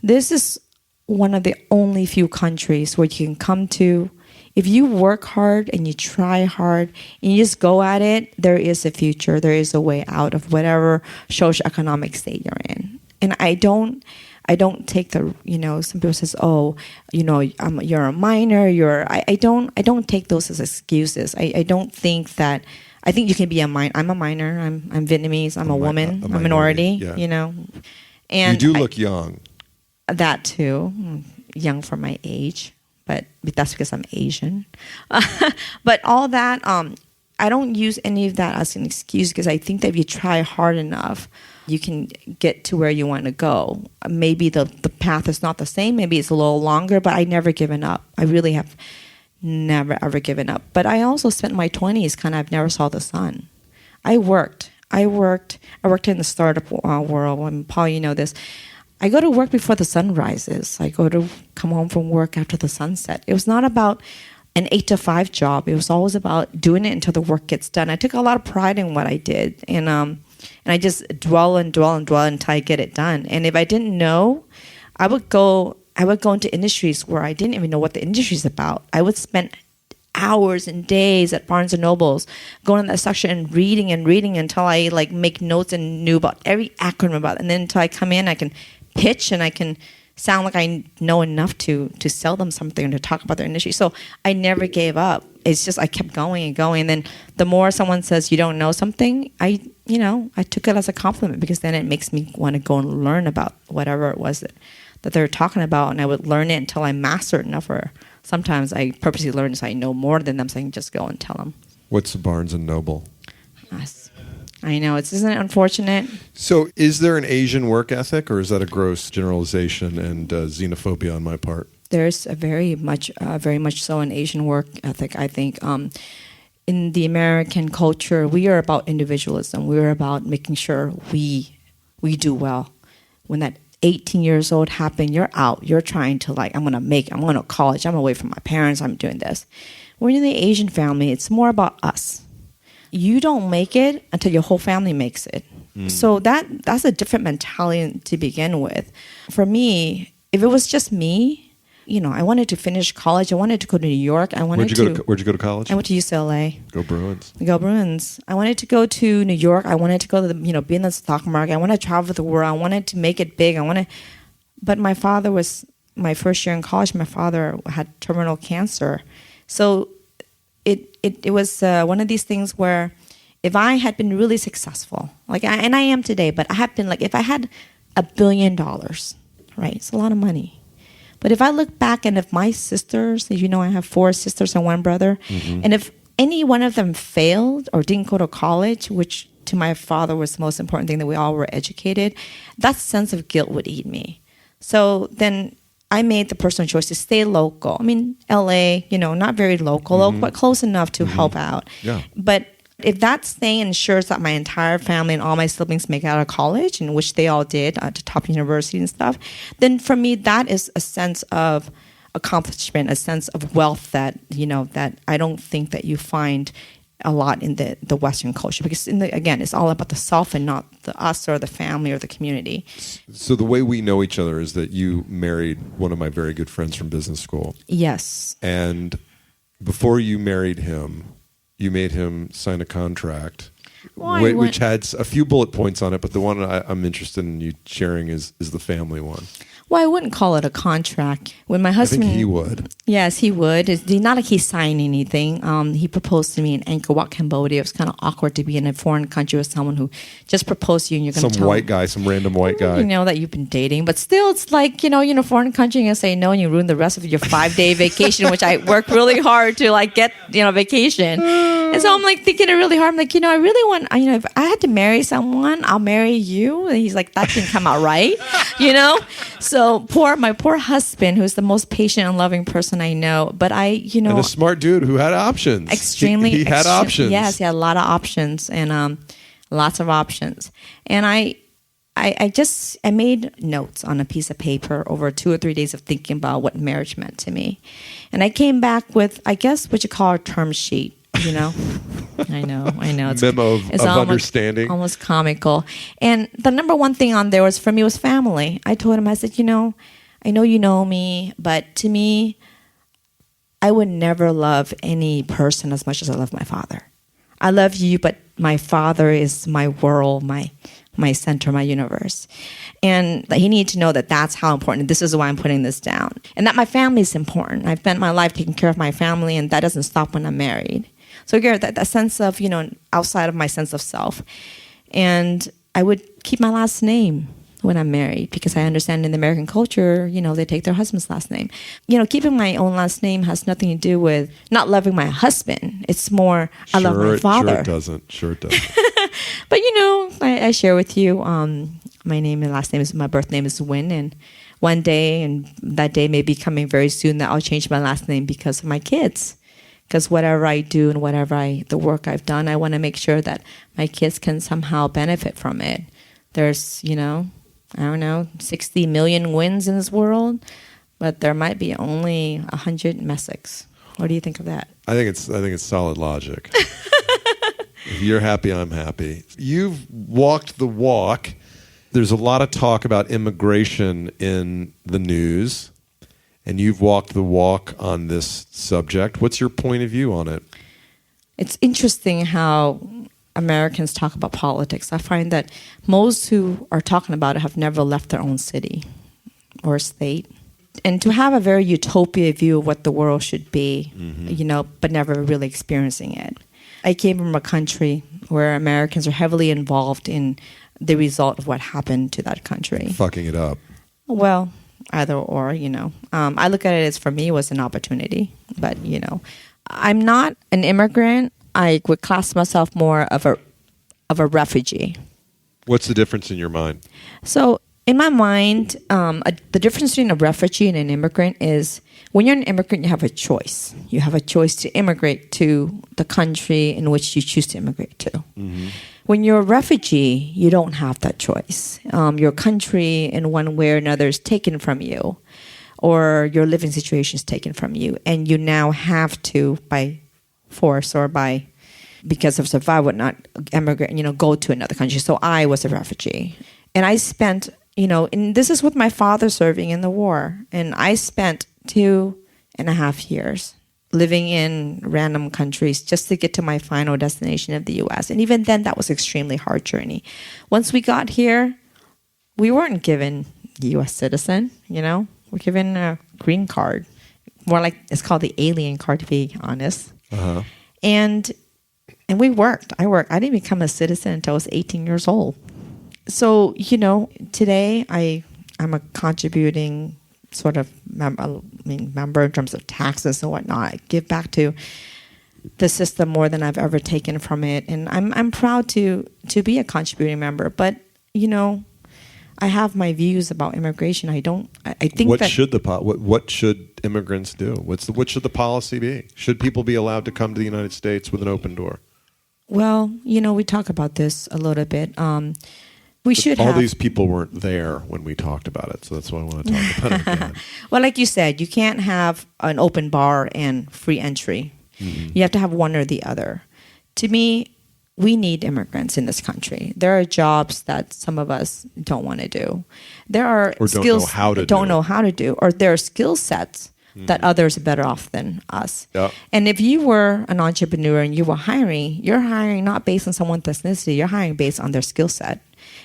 This is one of the only few countries where you can come to. If you work hard and you try hard and you just go at it, there is a future. There is a way out of whatever socioeconomic state you're in. And I don't take the, some people says, oh, you're a minor. I don't take those as excuses. I don't think that. I think you can be a minor. I'm a minor. I'm Vietnamese. I'm a woman. I'm a minority. Yeah. And you do look young. That too, young for my age, but that's because I'm Asian. But all that, I don't use any of that as an excuse, because I think that if you try hard enough, you can get to where you want to go. Maybe the path is not the same. Maybe it's a little longer, but I never given up. I really have never, ever given up. But I also spent my 20s I've never saw the sun. I worked in the startup world. And Paul, you know this. I go to work before the sun rises. I come home from work after the sunset. It was not about an 8 to 5 job. It was always about doing it until the work gets done. I took a lot of pride in what I did, and I just dwell until I get it done. And if I didn't know, I would go into industries where I didn't even know what the industry is about. I would spend hours and days at Barnes and Nobles, going in that section and reading until I make notes and knew about every acronym about it. And then until I come in, I can pitch and I can sound like I know enough to sell them something, to talk about their industry. So I never gave up. It's just I kept going and going. And then the more someone says you don't know something, I took it as a compliment, because then it makes me want to go and learn about whatever it was that they're talking about. And I would learn it until I master it enough, or sometimes I purposely learn so I know more than them, so I can just go and tell them. What's the Barnes and Noble? Yes. I know. Isn't it unfortunate? So is there an Asian work ethic, or is that a gross generalization and xenophobia on my part? There's a very much so an Asian work ethic, I think. In the American culture, we are about individualism. We are about making sure we do well. When that 18 years old happened, you're out. You're trying to I'm going to college. I'm away from my parents. I'm doing this. When you're in the Asian family, it's more about us. You don't make it until your whole family makes it. So that's a different mentality to begin with. For me, if it was just me, I wanted to finish college. I wanted to go to New York. Where'd you go to college? I went to UCLA. Go Bruins. Go Bruins. I wanted to go to New York. I wanted to go to be in the stock market. I wanted to travel the world. I wanted to make it big. But my father was, my first year in college, my father had terminal cancer. So it was one of these things where if I had been really successful, and I am today, but I have been if I had $1 billion, right? It's a lot of money. But if I look back, and if my sisters, I have 4 sisters and 1 brother, and if any one of them failed or didn't go to college, which to my father was the most important thing, that we all were educated, that sense of guilt would eat me. So then I made the personal choice to stay local. I mean, LA, not very local, but close enough to help out. Yeah. But if that staying ensures that my entire family and all my siblings make it out of college, in which they all did, to top university and stuff, then for me, that is a sense of accomplishment, a sense of wealth that I don't think that you find a lot in the Western culture, because again, it's all about the self and not the us or the family or the community. So the way we know each other is that you married one of my very good friends from business school. Yes. And before you married him, you made him sign a contract, which had a few bullet points on it, but the one I'm interested in you sharing is the family one. Well, I wouldn't call it a contract. When my husband, I think he would. Yes, he would. It's not like he signed anything. He proposed to me in Angkor Wat, Cambodia. It was kind of awkward to be in a foreign country with someone who just proposed to you, and you're going to tell white guy, some random white guy, that you've been dating. But still, it's like you're in a foreign country, and you say no, and you ruin the rest of your 5-day vacation, which I worked really hard to get vacation. And so I'm thinking it really hard. I'm I really want. If I had to marry someone, I'll marry you. And he's like, that didn't come out right, So my poor husband, who's the most patient and loving person I know, but and a smart dude who had options. Extremely, he had options. Yes, he had a lot of options and lots of options. And I made notes on a piece of paper over 2 or 3 days of thinking about what marriage meant to me, and I came back with, I guess, what you call a term sheet. I know. It's memo of understanding. Almost comical. And the number one thing on there was family. I told him, I said, I know you know me, but to me, I would never love any person as much as I love my father. I love you, but my father is my world, my center, my universe. And he needed to know that that's how important, this is why I'm putting this down. And that my family is important. I've spent my life taking care of my family, and that doesn't stop when I'm married. So again, that sense of, outside of my sense of self. And I would keep my last name. when I'm married, because I understand in the American culture, they take their husband's last name. Keeping my own last name has nothing to do with not loving my husband. It's more, I love my father. Sure it doesn't. But, I share with you, my name and last name my birth name is Nguyen, and one day, and that day may be coming very soon, that I'll change my last name because of my kids. Because whatever I do and the work I've done, I want to make sure that my kids can somehow benefit from it. There's, 60 million Nguyen's in this world, but there might be only 100 Messics. What do you think of that? I think it's solid logic. If you're happy, I'm happy. You've walked the walk. There's a lot of talk about immigration in the news, and you've walked the walk on this subject. What's your point of view on it? It's interesting how Americans talk about politics. I find that most who are talking about it have never left their own city or state. And to have a very utopia view of what the world should be, but never really experiencing it. I came from a country where Americans are heavily involved in the result of what happened to that country. Fucking it up. Well, either or, I look at it as, for me, it was an opportunity. But, I'm not an immigrant. I would class myself more of a refugee. What's the difference in your mind? So in my mind, the difference between a refugee and an immigrant is when you're an immigrant, you have a choice. You have a choice to immigrate to the country in which you choose to immigrate to. Mm-hmm. When you're a refugee, you don't have that choice. Your country, in one way or another, is taken from you, or your living situation is taken from you, and you now have to, by force or because of survival, not immigrate, go to another country. So I was a refugee, and I spent, and this is with my father serving in the war, and I spent 2.5 years living in random countries just to get to my final destination of the U.S. And even then, that was an extremely hard journey. Once we got here, we weren't given the U.S. citizen, We're given a green card. More like, it's called the alien card, to be honest. Uh-huh. And we worked. I didn't become a citizen until I was 18 years old. So, today I'm a contributing sort of member in terms of taxes and whatnot. I give back to the system more than I've ever taken from it, and I'm proud to be a contributing member. But I have my views about immigration. I think what should immigrants do? What should the policy be? Should people be allowed to come to the United States with an open door? Well, we talk about this a little bit. All these people weren't there when we talked about it, so that's why I want to talk about it again. Well, like you said, you can't have an open bar and free entry. Mm-hmm. You have to have one or the other. To me, we need immigrants in this country. There are jobs that some of us don't want to do. There are skills don't know how to do, or there are skill sets that others are better off than us. Yep. And if you were an entrepreneur and you were hiring, you're hiring not based on someone's ethnicity, you're hiring based on their skill set.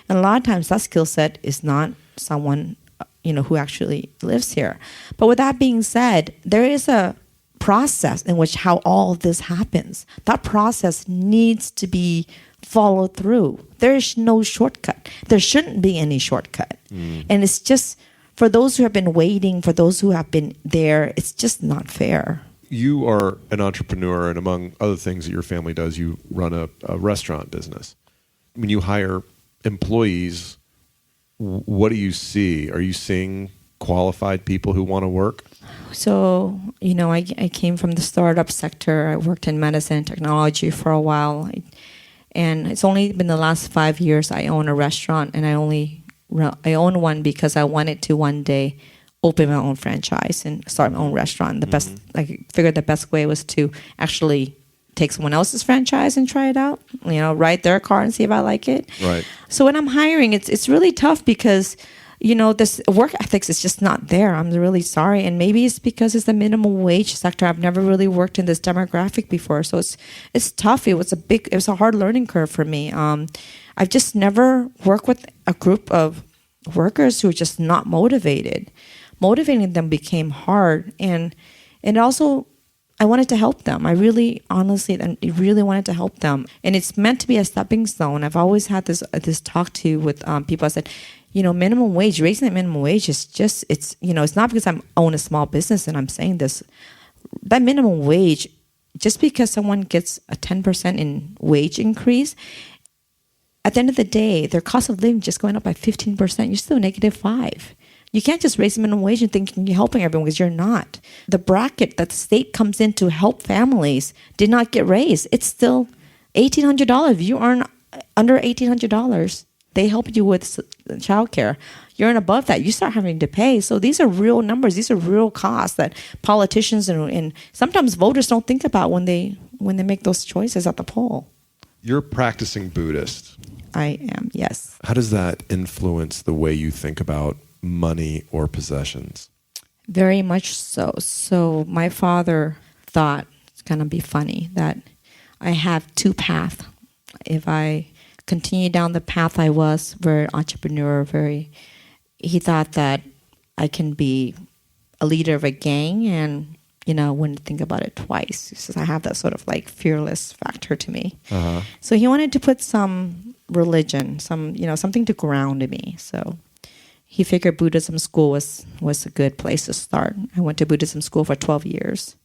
And a lot of times that skill set is not someone, who actually lives here. But with that being said, there is a process in which how all of this happens. That process needs to be followed through. There is no shortcut. There shouldn't be any shortcut. And it's just, for those who have been waiting, for those who have been there, it's just not fair. You are an entrepreneur, and among other things that your family does, you run a restaurant business. When you hire employees, what do you see? Are you seeing qualified people who want to work? So, I came from the startup sector. I worked in medicine and technology for a while. And it's only been the last 5 years I own a restaurant, and I own one because I wanted to one day open my own franchise and start my own restaurant. I figured the best way was to actually take someone else's franchise and try it out, write their car and see if I like it. Right. So when I'm hiring, it's really tough because, this work ethics is just not there. I'm really sorry. And maybe it's because it's the minimum wage sector. I've never really worked in this demographic before. So it's tough. It was a hard learning curve for me. I've just never worked with a group of workers who are just not motivated. Motivating them became hard. And also, I wanted to help them. I really, honestly, really wanted to help them. And it's meant to be a stepping stone. I've always had this talk with people. I said, minimum wage, raising the minimum wage is just, it's not because I own a small business and I'm saying this. That minimum wage, just because someone gets a 10% in wage increase, at the end of the day, their cost of living just going up by 15%, you're still -5. You can't just raise the minimum wage and think you're helping everyone, because you're not. The bracket that the state comes in to help families did not get raised. It's still $1,800. If you earn under $1,800, they help you with childcare. You earn above that, you start having to pay. So these are real numbers. These are real costs that politicians and sometimes voters don't think about when they make those choices at the poll. You're a practicing Buddhist. I am, yes. How does that influence the way you think about money or possessions? Very much so. So my father thought, it's going to be funny, that I have two paths. If I continue down the path I was, very entrepreneur, he thought that I can be a leader of a gang and, wouldn't think about it twice. He says I have that sort of like fearless factor to me. Uh-huh. So he wanted to put some religion, something to ground me. So he figured Buddhism school was a good place to start. I went to Buddhism school for 12 years.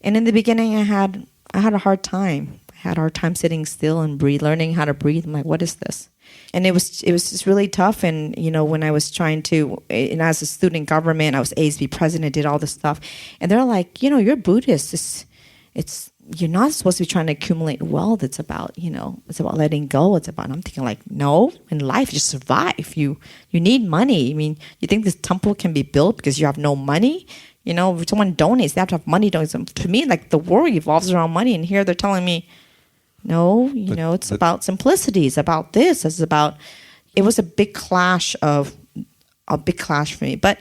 And in the beginning, I had a hard time. I had a hard time sitting still and learning how to breathe. I'm like, what is this? And it was just really tough. And, when I was trying to, and as a student in government, I was ASB president, did all this stuff. And they're like, you're Buddhist. You're not supposed to be trying to accumulate wealth. It's about letting go. It's about, and I'm thinking like, no, in life, you survive. You need money. I mean, you think this temple can be built because you have no money? If someone donates, they have to have money. To me, like the world revolves around money. And here they're telling me, no, it's about simplicity. It's about this. It was a big clash for me. But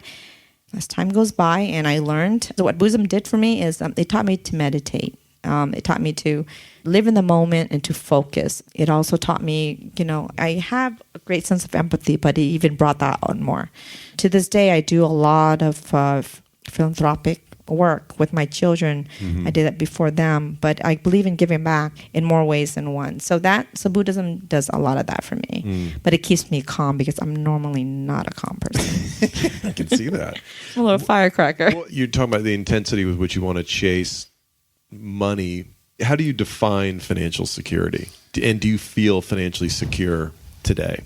as time goes by and I learned, so what Buddhism did for me is they taught me to meditate. It taught me to live in the moment and to focus. It also taught me, I have a great sense of empathy, but it even brought that out more. To this day, I do a lot of philanthropic work with my children. Mm-hmm. I did that before them, but I believe in giving back in more ways than one. So Buddhism does a lot of that for me, but it keeps me calm because I'm normally not a calm person. I can see that. I'm a little firecracker. Well, you're talking about the intensity with which you want to chase money. How do you define financial security? And do you feel financially secure today?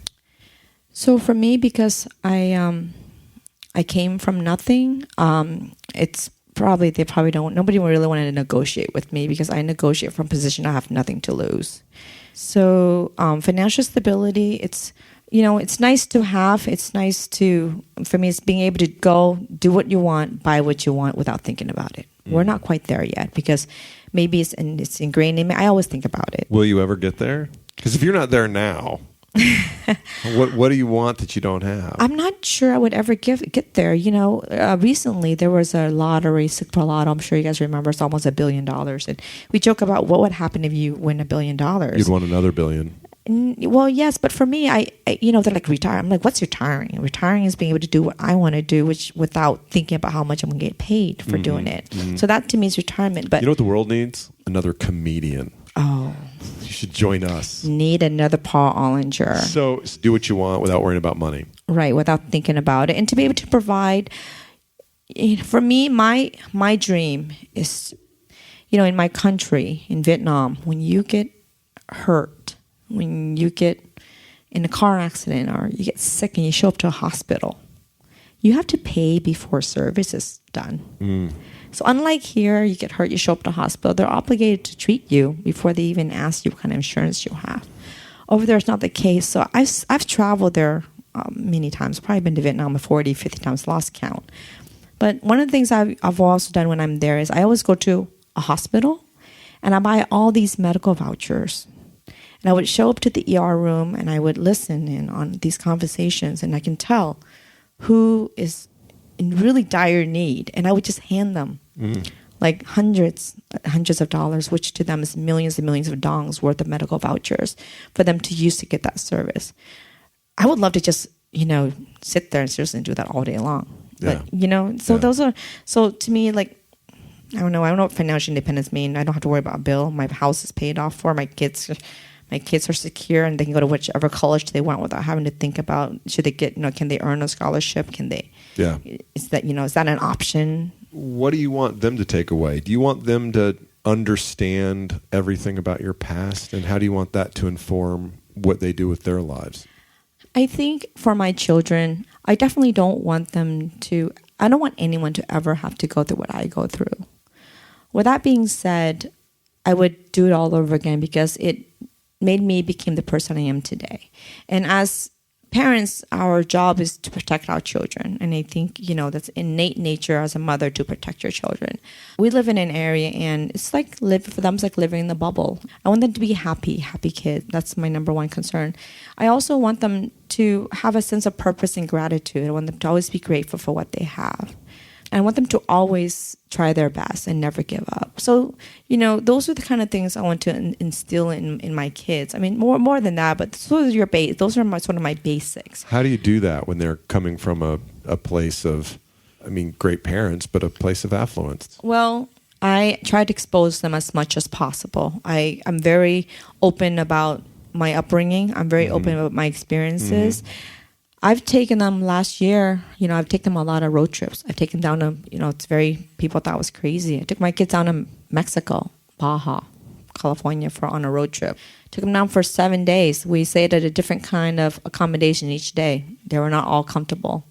So for me, because I came from nothing, nobody really wanted to negotiate with me because I negotiate from a position I have nothing to lose. So financial stability, it's nice to have. It's nice for me, it's being able to go do what you want, buy what you want without thinking about it. We're not quite there yet because maybe it's ingrained in me. I always think about it. Will you ever get there? Because if you're not there now, what do you want that you don't have? I'm not sure I would ever get there. Recently there was a lottery, Super Lotto. I'm sure you guys remember. It's almost $1 billion, and we joke about what would happen if you win $1 billion. You'd want another $1 billion. Well, yes, but for me, I they're like retire. I'm like, what's retiring? Retiring is being able to do what I want to do, which without thinking about how much I'm going to get paid for doing it. Mm-hmm. So that to me is retirement. But you know what the world needs? Another comedian. Oh. You should join us. Need another Paul Ollinger. So do what you want without worrying about money. Right, without thinking about it. And to be able to provide, for me, my dream is, in my country, in Vietnam, when you get hurt, when you get in a car accident or you get sick and you show up to a hospital, you have to pay before service is done. Mm. So unlike here, you get hurt, you show up to the hospital, they're obligated to treat you before they even ask you what kind of insurance you have. Over there, it's not the case. So I've traveled there many times, probably been to Vietnam 40, 50 times, lost count. But one of the things I've also done when I'm there is I always go to a hospital and I buy all these medical vouchers. And I would show up to the ER room and I would listen in on these conversations and I can tell who is in really dire need. And I would just hand them like hundreds of dollars, which to them is millions and millions of dongs worth of medical vouchers for them to use to get that service. I would love to just, sit there and seriously do that all day long. Yeah. But, so those are, so to me, like, I don't know. I don't know what financial independence means. I don't have to worry about a bill. My house is paid off for. My kids are secure, and they can go to whichever college they want without having to think about should they get, can they earn a scholarship? Can they? Yeah. Is that an option? What do you want them to take away? Do you want them to understand everything about your past, and how do you want that to inform what they do with their lives? I think for my children, I definitely don't want I don't want anyone to ever have to go through what I go through. With that being said, I would do it all over again because it made me become the person I am today. And as parents, our job is to protect our children. And I think, that's innate nature as a mother to protect your children. We live in an area, and it's like for them, it's like living in the bubble. I want them to be happy kids. That's my number one concern. I also want them to have a sense of purpose and gratitude. I want them to always be grateful for what they have. I want them to always try their best and never give up. So, those are the kind of things I want to instill in my kids. I mean, more than that, but those are sort of my basics. How do you do that when they're coming from a place of, great parents, but a place of affluence? Well, I try to expose them as much as possible. I'm very open about my upbringing. I'm very open about my experiences. Mm-hmm. I've taken them last year, I've taken them a lot of road trips. I've taken down people thought I was crazy. I took my kids down to Mexico, Baja, California on a road trip. Took them down for 7 days. We stayed at a different kind of accommodation each day. They were not all comfortable.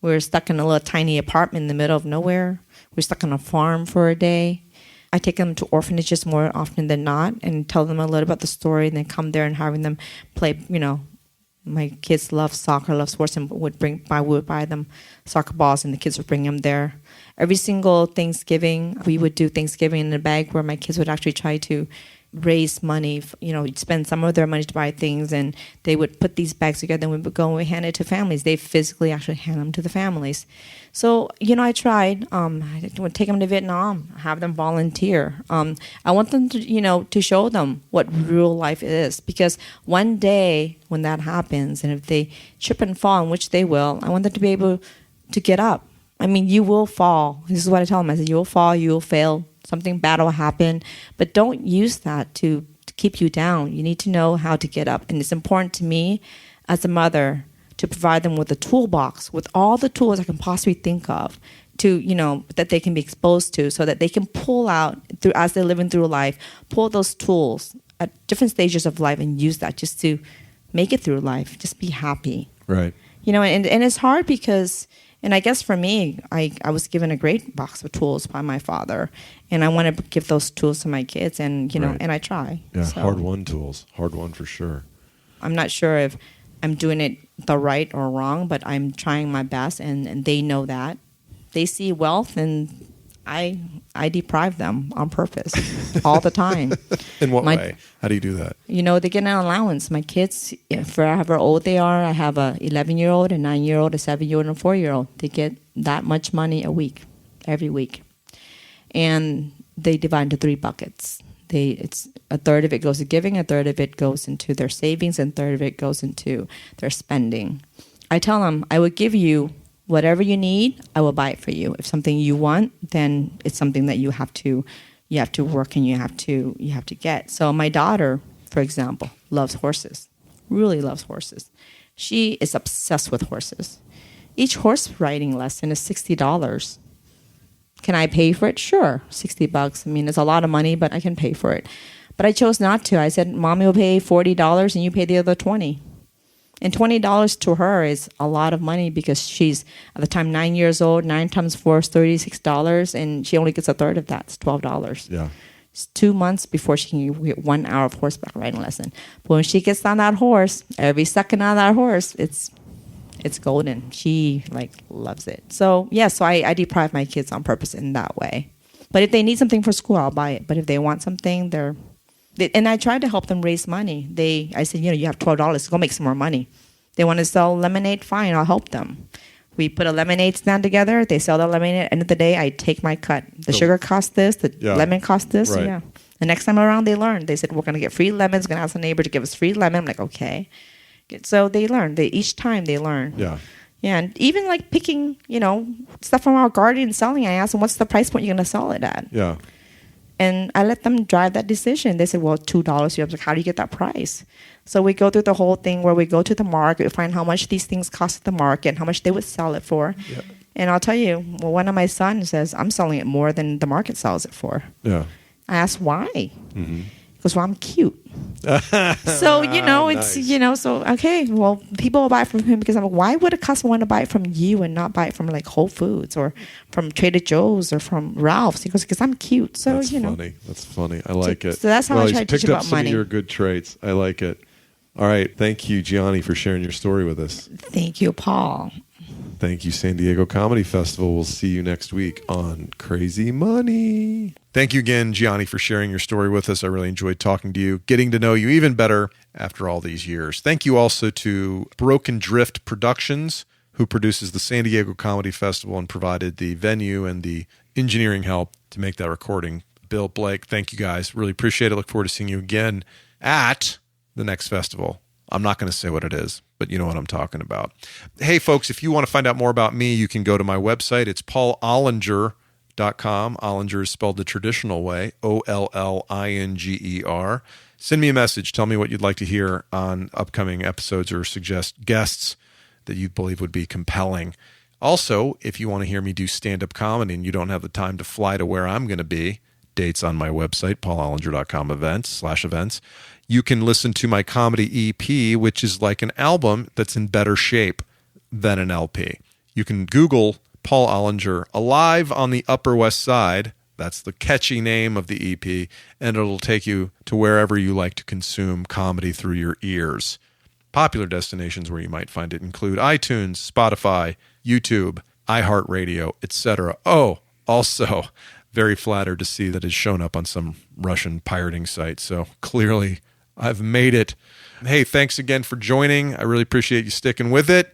We were stuck in a little tiny apartment in the middle of nowhere. We were stuck on a farm for a day. I take them to orphanages more often than not and tell them a little about the story, and then come there and having them play, my kids love soccer, love sports, and would buy them soccer balls, and the kids would bring them there. Every single Thanksgiving, we would do Thanksgiving in a bag where my kids would actually try to raise money, spend some of their money to buy things, and they would put these bags together, and we would go and we hand it to families. They physically actually hand them to the families. So, I tried. I would take them to Vietnam, have them volunteer. I want them to, to show them what real life is, because one day when that happens, and if they trip and fall, in which they will, I want them to be able to get up. You will fall. This is what I tell them. I said, you will fall, you will fail. Something bad will happen, but don't use that to keep you down. You need to know how to get up. And it's important to me as a mother to provide them with a toolbox with all the tools I can possibly think of to, that they can be exposed to, so that they can pull out as they're living through life, pull those tools at different stages of life and use that just to make it through life. Just be happy. Right. And it's hard because, and I guess for me, I was given a great box of tools by my father, and I want to give those tools to my kids, and right. And I try. Yeah, so. Hard-won tools. Hard-won for sure. I'm not sure if I'm doing it the right or wrong, but I'm trying my best, and they know that. They see wealth, and I deprive them on purpose all the time. In what way? How do you do that? They get an allowance. My kids, for however old they are, I have a 11-year-old, a 9-year-old, a 7-year-old, and a 4-year-old. They get that much money a week, every week. And they divide into 3 buckets. It's a third of it goes to giving, a third of it goes into their savings, and a third of it goes into their spending. I tell them, I would give you whatever you need, I will buy it for you. If something you want, then it's something that you have to work and you have to get. So my daughter, for example, loves horses, really loves horses. She is obsessed with horses. Each horse riding lesson is $60. Can I pay for it? Sure, $60. It's a lot of money, but I can pay for it. But I chose not to. I said, Mommy will pay $40 and you pay the other $20. And $20 to her is a lot of money because she's, at the time, 9 years old. 9 times 4 is $36, and she only gets a third of that. It's $12. Yeah. It's 2 months before she can get 1 hour of horseback riding lesson. But when she gets on that horse, every second on that horse, it's golden. She, loves it. So, so I deprive my kids on purpose in that way. But if they need something for school, I'll buy it. But if they want something, and I tried to help them raise money. I said, you have $12, go make some more money. They want to sell lemonade, fine, I'll help them. We put a lemonade stand together. They sell the lemonade. At the end of the day, I take my cut. The sugar costs this, the lemon costs this. Right. Yeah. The next time around, they learn. They said, we're going to get free lemons. Going to ask the neighbor to give us free lemon. I'm like, okay. So they learn. Each time they learn. Yeah. Yeah, and even like picking, stuff from our garden and selling, I asked them, what's the price point you're going to sell it at? Yeah. And I let them drive that decision. They said, well, $2. I was like, how do you get that price? So we go through the whole thing where we go to the market, we find how much these things cost at the market, how much they would sell it for. Yeah. And I'll tell you, one of my sons says, I'm selling it more than the market sells it for. Yeah. I asked why. Mm-hmm. He goes, well, I'm cute. So, it's, Nice. so, okay, well, people will buy it from him because I'm like, why would a customer want to buy it from you and not buy it from like Whole Foods or from Trader Joe's or from Ralph's? He goes, because I'm cute. So, That's funny. That's funny. I like it. So that's how I try to teach he's picked up about some money. of your good traits. I like it. All right. Thank you, Gianni, for sharing your story with us. Thank you, Paul. Thank you, San Diego Comedy Festival. We'll see you next week on Crazy Money. Thank you again, Gianni, for sharing your story with us. I really enjoyed talking to you, getting to know you even better after all these years. Thank you also to Broken Drift Productions, who produces the San Diego Comedy Festival and provided the venue and the engineering help to make that recording. Bill, Blake, thank you guys. Really appreciate it. Look forward to seeing you again at the next festival. I'm not going to say what it is, but you know what I'm talking about. Hey, folks, if you want to find out more about me, you can go to my website. It's paulollinger.com. Ollinger is spelled the traditional way, Ollinger. Send me a message. Tell me what you'd like to hear on upcoming episodes or suggest guests that you believe would be compelling. Also, if you want to hear me do stand-up comedy and you don't have the time to fly to where I'm going to be, dates on my website, paulollinger.com/events. You can listen to my comedy EP, which is like an album that's in better shape than an LP. You can Google Paul Ollinger Alive on the Upper West Side. That's the catchy name of the EP, and it'll take you to wherever you like to consume comedy through your ears. Popular destinations where you might find it include iTunes, Spotify, YouTube, iHeartRadio, etc. Oh, also, very flattered to see that it's shown up on some Russian pirating site. So clearly, I've made it. Hey, thanks again for joining. I really appreciate you sticking with it.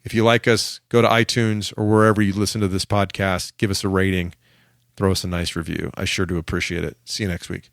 If you like us, go to iTunes or wherever you listen to this podcast. Give us a rating. Throw us a nice review. I sure do appreciate it. See you next week.